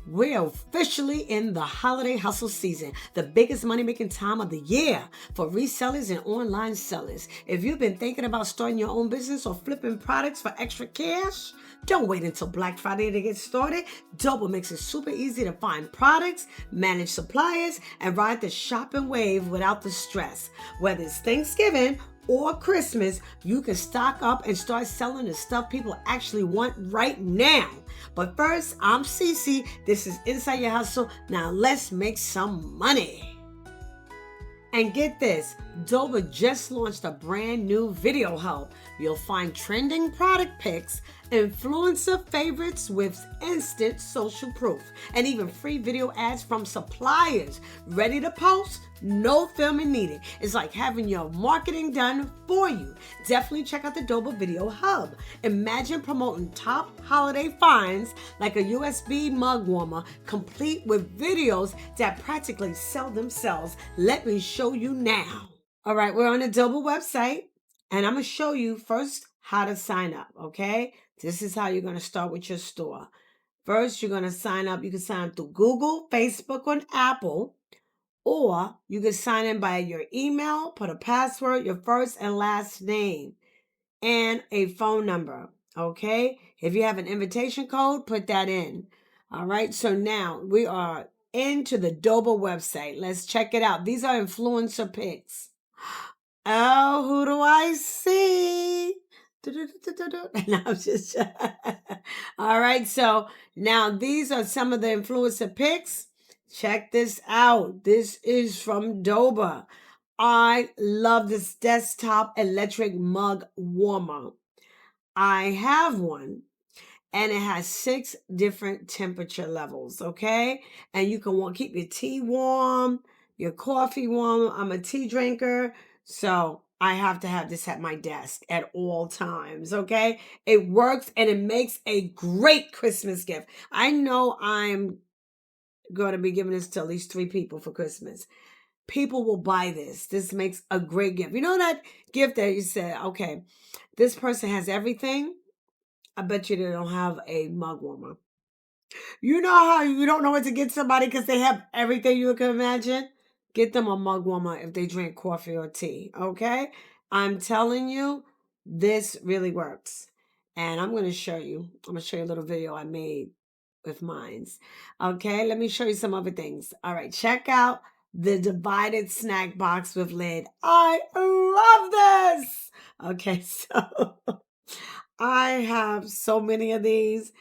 We're officially in the holiday hustle season, the biggest money making time of the year for resellers and online sellers. If you've been thinking about starting your own business or flipping products for extra cash, don't wait until Black Friday to get started. Doba makes it super easy to find products, manage suppliers, and ride the shopping wave without the stress. Whether it's Thanksgiving or Christmas, you can stock up and start selling the stuff people actually want right now. But first, I'm Cece. This is Inside Your Hustle. Now let's make some money. And get this, Doba just launched a brand new video hub. You'll find trending product pics, influencer favorites with instant social proof, and even free video ads from suppliers. Ready to post? No filming needed. It's like having your marketing done for you. Definitely check out the Doba Video Hub. Imagine promoting top holiday finds like a USB mug warmer, complete with videos that practically sell themselves. Let me show you now. All right, we're on the Doba website, and I'm going to show you first how to sign up, okay? This is how you're going to start with your store. First, you're going to sign up. You can sign up through Google, Facebook, or Apple. Or you can sign in by your email, put a password, your first and last name, and a phone number. Okay? If you have an invitation code, put that in. All right. So now we are into the Doba website. Let's check it out. These are influencer pics. Oh, who do I see? No, I'm just all right. So now these are some of the influencer pics. Check this out. This is from Doba. I love this desktop electric mug warmer. I have one and it has 6 different temperature levels, okay? And you can keep your tea warm, your coffee warm. I'm a tea drinker, so I have to have this at my desk at all times, okay? It works and it makes a great Christmas gift. I know I'm going to be giving this to at least 3 people for Christmas. People will buy this. This makes a great gift. You know that gift that you said, okay, this person has everything. I bet you they don't have a mug warmer. You know how you don't know what to get somebody because they have everything you can imagine? Get them a mug warmer if they drink coffee or tea, okay? I'm telling you, this really works. And I'm going to show you. I'm going to show you a little video I made with mines. Okay, let me show you some other things. All right, check out the divided snack box with lid. I love this. Okay, so I have so many of these.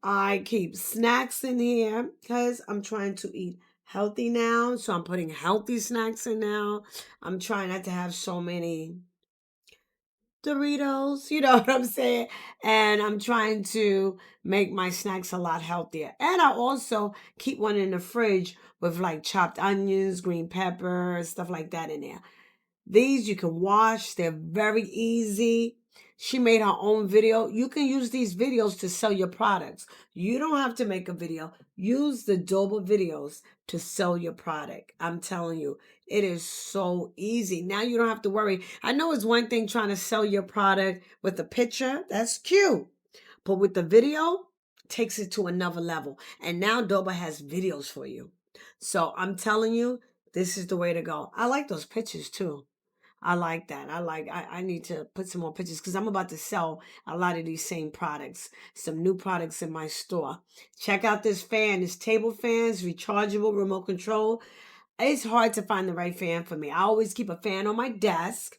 I keep snacks in here because I'm trying to eat healthy now. So I'm putting healthy snacks in now. I'm trying not to have so many Doritos, you know what I'm saying? And I'm trying to make my snacks a lot healthier. And I also keep one in the fridge with like chopped onions, green pepper, stuff like that in there. These you can wash, they're very easy. She made her own video. You can use these videos to sell your products. You don't have to make a video. Use the Doba videos to sell your product. I'm telling you, it is so easy. Now you don't have to worry. I know it's one thing trying to sell your product with a picture. That's cute. But with the video, takes it to another level. And now Doba has videos for you. So I'm telling you, this is the way to go. I like those pictures too. I like that. I need to put some more pictures because I'm about to sell a lot of these same products, some new products in my store. Check out this fan, this table fans, rechargeable remote control. It's hard to find the right fan for me. I always keep a fan on my desk.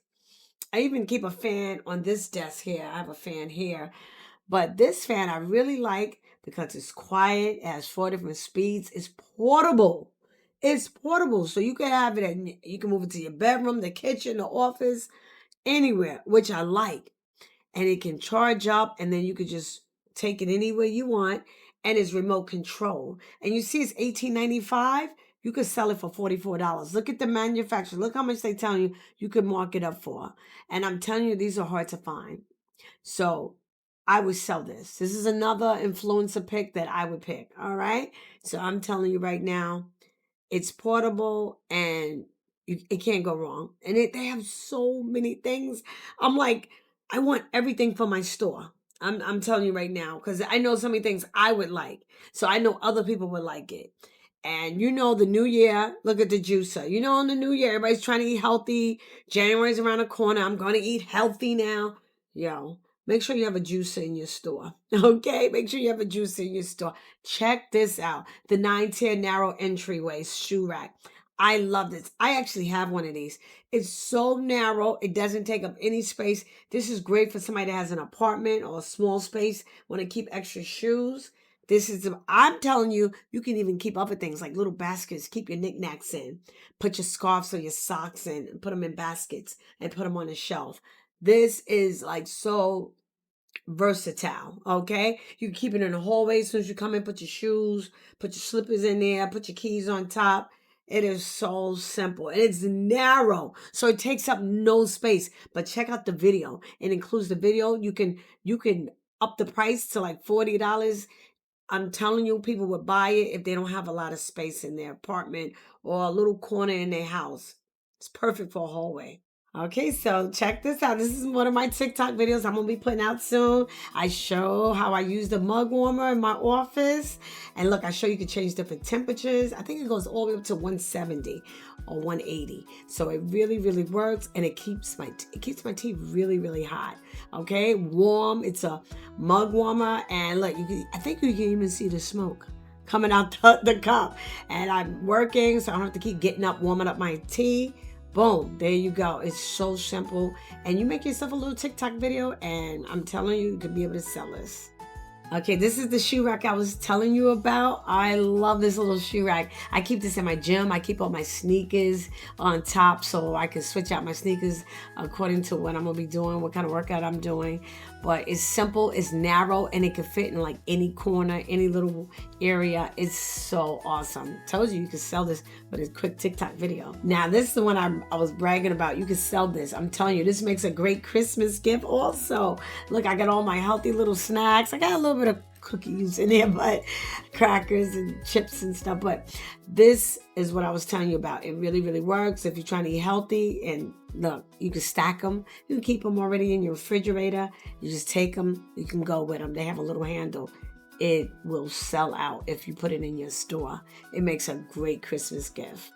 I even keep a fan on this desk here. I have a fan here. But this fan I really like because it's quiet, it has 4 different speeds, it's portable. It's portable, so you can have it and you can move it to your bedroom, the kitchen, the office, anywhere, which I like. And it can charge up and then you could just take it anywhere you want. And it's remote control. And you see it's $18.95. You could sell it for $44. Look at the manufacturer. Look how much they tell you you could mark it up for. And I'm telling you, these are hard to find. So I would sell this. This is another influencer pick that I would pick. All right. So I'm telling you right now, it's portable and it can't go wrong. And they have so many things. I'm like, I want everything for my store. I'm telling you right now, because I know so many things I would like. So I know other people would like it. And the new year, look at the juicer. In the new year, everybody's trying to eat healthy. January's around the corner. I'm going to eat healthy now. Yo, make sure you have a juicer in your store. Okay? Make sure you have a juicer in your store. Check this out. The 9-tier narrow entryway shoe rack. I love this. I actually have one of these. It's so narrow. It doesn't take up any space. This is great for somebody that has an apartment or a small space, want to keep extra shoes. I'm telling you, you can even keep other things like little baskets, keep your knickknacks in, put your scarves or your socks in, and put them in baskets and put them on the shelf. This is like so versatile. Okay, you can keep it in the hallway as soon as you come in. Put your shoes, put your slippers in there, put your keys on top. It is so simple, and it's narrow, so it takes up no space. But check out the video. It includes the video. You can up the price to like $40. I'm telling you, people would buy it if they don't have a lot of space in their apartment or a little corner in their house. It's perfect for a hallway. Okay, so check this out. This is one of my TikTok videos I'm going to be putting out soon. I show how I use the mug warmer in my office. And look, I show you can change different temperatures. I think it goes all the way up to 170 or 180. So it really, really works, and it keeps my tea really, really hot. Okay, warm. It's a mug warmer, and look, I think you can even see the smoke coming out the cup. And I'm working, so I don't have to keep getting up, warming up my tea. Boom, there you go. It's so simple. And you make yourself a little TikTok video, and I'm telling you, you could be able to sell this. Okay, this is the shoe rack I was telling you about. I love this little shoe rack. I keep this in my gym. I keep all my sneakers on top so I can switch out my sneakers according to what I'm going to be doing, what kind of workout I'm doing. But it's simple, it's narrow, and it can fit in like any corner, any little area. It's so awesome. Told you can sell this with a quick TikTok video. Now, this is the one I was bragging about. You can sell this. I'm telling you, this makes a great Christmas gift also. Look, I got all my healthy little snacks. I got a little bit of cookies in there, but crackers and chips and stuff. But this is what I was telling you about. It really, really works if you're trying to eat healthy. And look, you can stack them. You can keep them already in your refrigerator. You just take them. You can go with them. They have a little handle. It will sell out if you put it in your store. It makes a great Christmas gift.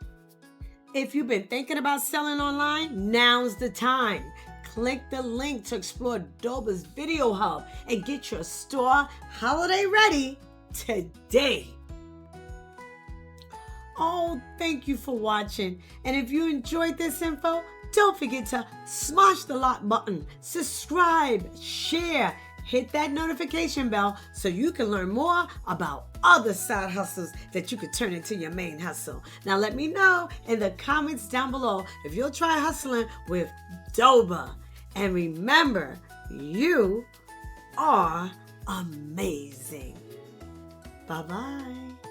If you've been thinking about selling online, now's the time. Click the link to explore Doba's Video Hub and get your store holiday ready today. Oh, thank you for watching. And if you enjoyed this info, don't forget to smash the like button, subscribe, share, hit that notification bell so you can learn more about other side hustles that you could turn into your main hustle. Now let me know in the comments down below if you'll try hustling with Doba. And remember, you are amazing. Bye-bye.